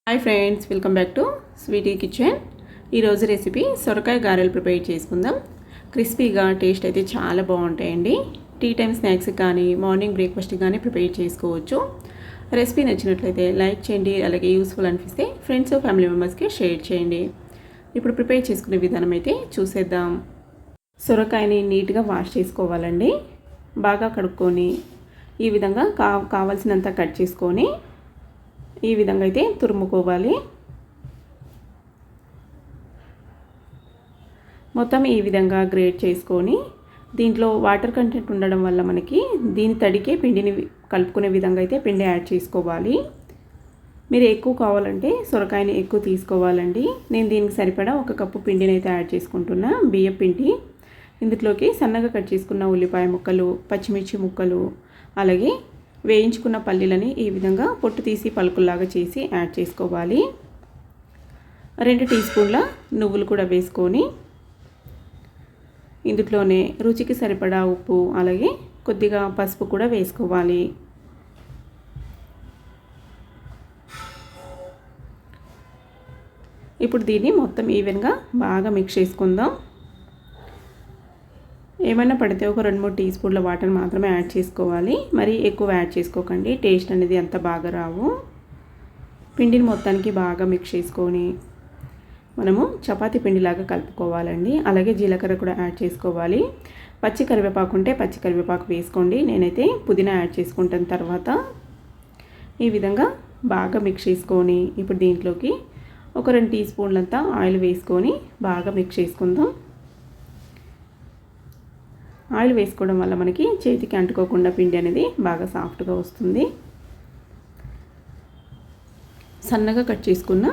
Hi friends, welcome back to Sweety Kitchen. ఈరోజు recipe సొరకాయ గారెలు ప్రిపేర్ చేసుకుందాం. క్రిస్పీగా టేస్ట్ అయితే చాలా బాగుంటాయండి. టీ టైమ్ స్నాక్స్కి కానీ మార్నింగ్ బ్రేక్ఫాస్ట్కి కానీ ప్రిపేర్ చేసుకోవచ్చు. రెసిపీ నచ్చినట్లయితే లైక్ చేయండి, అలాగే యూస్ఫుల్ అనిపిస్తే ఫ్రెండ్స్ ఫ్యామిలీ మెంబర్స్కి షేర్ చేయండి. ఇప్పుడు ప్రిపేర్ చేసుకునే విధానం అయితే చూసేద్దాం. సొరకాయని నీట్గా వాష్ చేసుకోవాలండి. బాగా కడుక్కొని ఈ విధంగా కావాల్సినంత కట్ చేసుకొని ఈ విధంగా అయితే తురుముకోవాలి. మొత్తం ఈ విధంగా గ్రేట్ చేసుకొని దీంట్లో వాటర్ కంటెంట్ ఉండడం వల్ల మనకి దీని తడికే పిండిని కలుపుకునే విధంగా అయితే పిండి యాడ్ చేసుకోవాలి. మీరు ఎక్కువ కావాలంటే సొరకాయని ఎక్కువ తీసుకోవాలండి. నేను దీనికి సరిపడా 1 కప్పు పిండిని అయితే యాడ్ చేసుకుంటున్నా, బియ్యం పిండి. ఇందులోకి సన్నగా కట్ చేసుకున్న ఉల్లిపాయ ముక్కలు, పచ్చిమిర్చి ముక్కలు, అలాగే వేయించుకున్న పల్లీలని ఈ విధంగా పొట్టు తీసి పలుకుల్లాగా చేసి యాడ్ చేసుకోవాలి. 2 టీ స్పూన్ల నువ్వులు కూడా వేసుకొని ఇందులోనే రుచికి సరిపడా ఉప్పు, అలాగే కొద్దిగా పసుపు కూడా వేసుకోవాలి. ఇప్పుడు దీన్ని మొత్తం ఈవెన్గా బాగా మిక్స్ చేసుకుందాం. ఏమైనా పడితే ఒక 2-3 టీ స్పూన్ల వాటర్ మాత్రమే యాడ్ చేసుకోవాలి. మరి ఎక్కువ యాడ్ చేసుకోకండి, టేస్ట్ అనేది అంత బాగా రావు. పిండిని మొత్తానికి బాగా మిక్స్ చేసుకొని మనము చపాతీ పిండిలాగా కలుపుకోవాలండి. అలాగే జీలకర్ర కూడా యాడ్ చేసుకోవాలి. పచ్చి కరివేపాకు ఉంటే పచ్చి కరివేపాకు వేసుకోండి. నేనైతే పుదీనా యాడ్ చేసుకుంటాను తర్వాత. ఈ విధంగా బాగా మిక్స్ చేసుకొని ఇప్పుడు దీంట్లోకి ఒక 2 టీ స్పూన్లంతా ఆయిల్ వేసుకొని బాగా మిక్స్ చేసుకుందాం. ఆయిల్ వేసుకోవడం వల్ల మనకి చేతికి అంటుకోకుండా పిండి అనేది బాగా సాఫ్ట్గా వస్తుంది. సన్నగా కట్ చేసుకున్న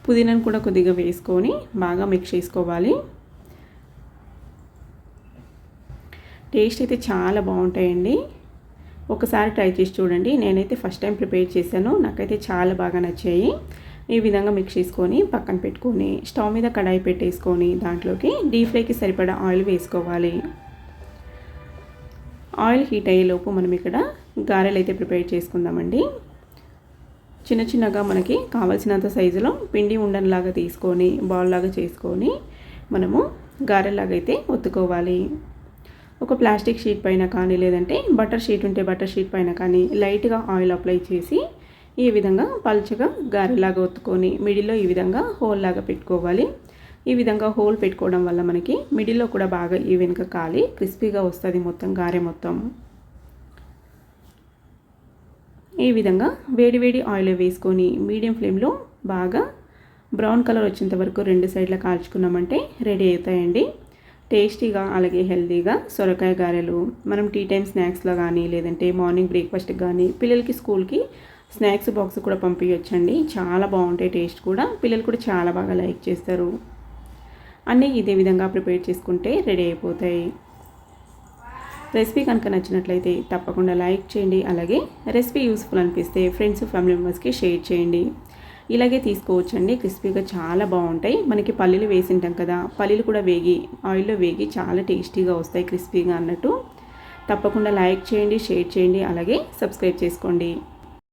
పుదీనాను కూడా కొద్దిగా వేసుకొని బాగా మిక్స్ చేసుకోవాలి. టేస్ట్ అయితే చాలా బాగుంటాయండి. ఒకసారి ట్రై చేసి చూడండి. నేనైతే ఫస్ట్ టైం ప్రిపేర్ చేశాను, నాకైతే చాలా బాగా నచ్చాయి. ఈ విధంగా మిక్స్ చేసుకొని పక్కన పెట్టుకొని స్టవ్ మీద కడాయి పెట్టేసుకొని దాంట్లోకి డీప్ ఫ్రైకి సరిపడా ఆయిల్ వేసుకోవాలి. ఆయిల్ హీట్ అయ్యేలోపు మనం ఇక్కడ గారెలు అయితే ప్రిపేర్ చేసుకుందామండి. చిన్న చిన్నగా మనకి కావాల్సినంత సైజులో పిండి ఉండలాగా తీసుకొని బాల్ లాగా చేసుకొని మనము గారెలాగా అయితే ఒత్తుకోవాలి. ఒక ప్లాస్టిక్ షీట్ పైన కానీ లేదంటే బటర్ షీట్ ఉంటే బటర్ షీట్ పైన కానీ లైట్గా ఆయిల్ అప్లై చేసి ఈ విధంగా పలుచగా గారెలాగా ఒత్తుకొని మిడిల్లో ఈ విధంగా హోల్ లాగా పెట్టుకోవాలి. ఈ విధంగా హోల్ పెట్టుకోవడం వల్ల మనకి మిడిల్లో కూడా బాగా ఈవెన్గా కాలి క్రిస్పీగా వస్తుంది మొత్తం గారె మొత్తం. ఈ విధంగా వేడి ఆయిల్ వేసుకొని మీడియం ఫ్లేమ్లో బాగా బ్రౌన్ కలర్ వచ్చేంత వరకు 2 సైడ్ల కాల్చుకున్నామంటే రెడీ అవుతాయండి. టేస్టీగా అలాగే హెల్తీగా సొరకాయ గారెలు మనం టీ టైమ్ స్నాక్స్లో కానీ లేదంటే మార్నింగ్ బ్రేక్ఫాస్ట్కి కానీ పిల్లలకి స్కూల్కి స్నాక్స్ బాక్స్ కూడా పంపించవచ్చండి. చాలా బాగుంటాయి, టేస్ట్ కూడా పిల్లలు కూడా చాలా బాగా లైక్ చేస్తారు. అన్నీ ఇదే విధంగా ప్రిపేర్ చేసుకుంటే రెడీ అయిపోతాయి. రెసిపీ కనుక నచ్చినట్లయితే తప్పకుండా లైక్ చేయండి. అలాగే రెసిపీ యూస్ఫుల్ అనిపిస్తే ఫ్రెండ్స్ ఫ్యామిలీ మెంబర్స్కి షేర్ చేయండి. ఇలాగే తీసుకోవచ్చండి, క్రిస్పీగా చాలా బాగుంటాయి. మనకి పల్లీలు వేసింటాం కదా, పల్లీలు కూడా ఆయిల్లో వేగి చాలా టేస్టీగా వస్తాయి క్రిస్పీగా అన్నట్టు. తప్పకుండా లైక్ చేయండి, షేర్ చేయండి, అలాగే సబ్స్క్రైబ్ చేసుకోండి.